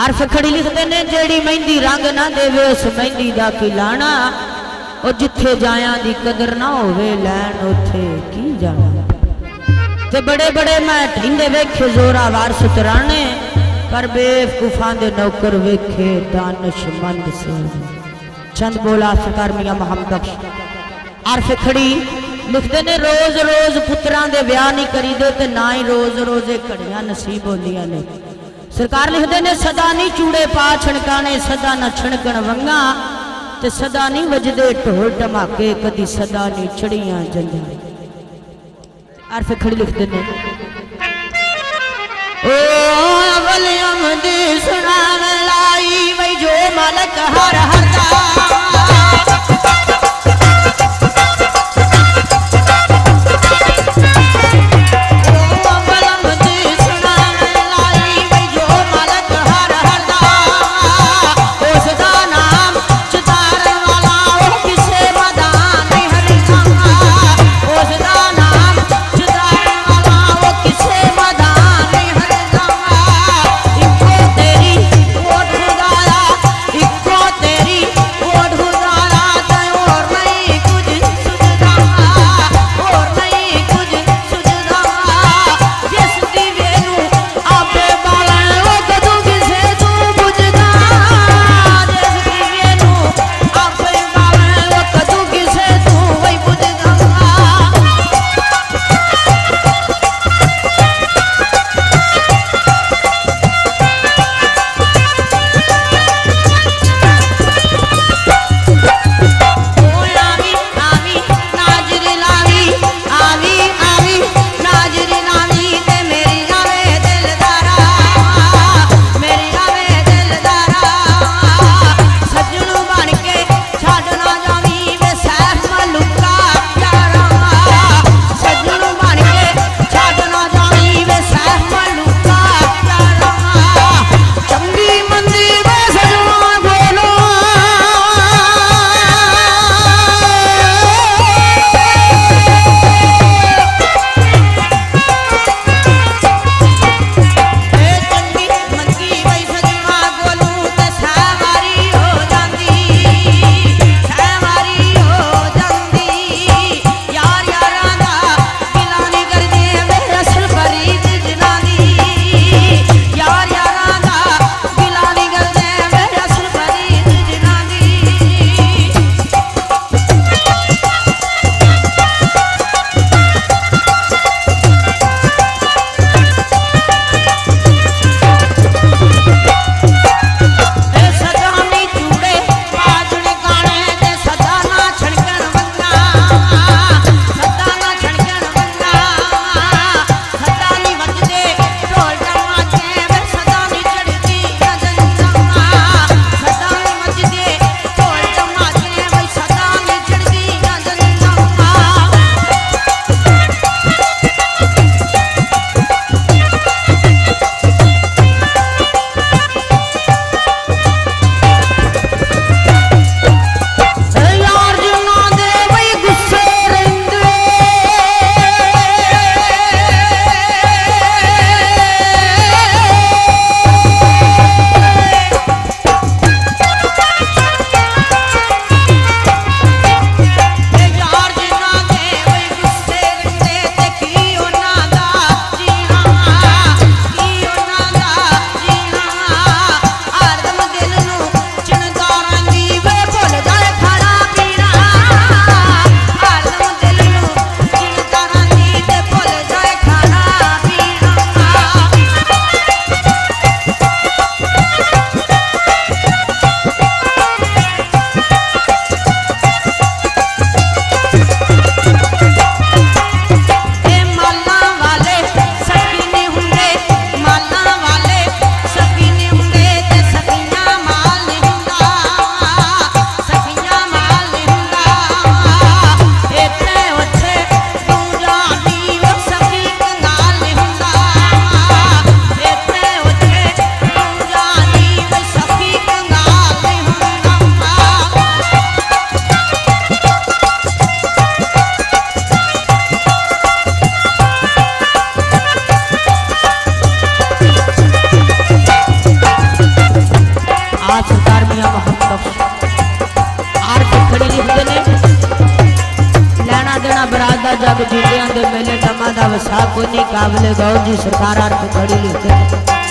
अर्फ खड़ी लिखते ने जेड़ी मेहंदी रंग ना देवे उस मेहंदी दा की लाना। और जिथे जाया दी कदर ना होवे लैन उथे की जाना। ते बड़े बड़े मैं ढींदे वेखे जोरावर सुतराने पर बेवकूफां दे नौकर वेखे दानिशमंद से। चंद बोला सरकार मियां मोहम्मद बख्श। अर्फ खड़ी लिखते ने रोज रोज पुत्रां दे ब्याह नहीं करीदे ते ना ही रोज रोज घड़ियां नसीब होंदियां ने। सरकार लिखते ने सदा नहीं चूड़े पा छणकाने सदा न छणकण वंगा ते सदा नहीं वजदे ढोल धमाके कदी सदा नहीं चढ़ियां जंगा। अर्फ खड़ी लिखते ने ओ वलियम दी सुनान लाई वही जो मालक हर हरदा। इको जिंदियां दे मेले टमा दा वसा कोनी काबले गौर जी सरकार अर्थ खड़ी लिखे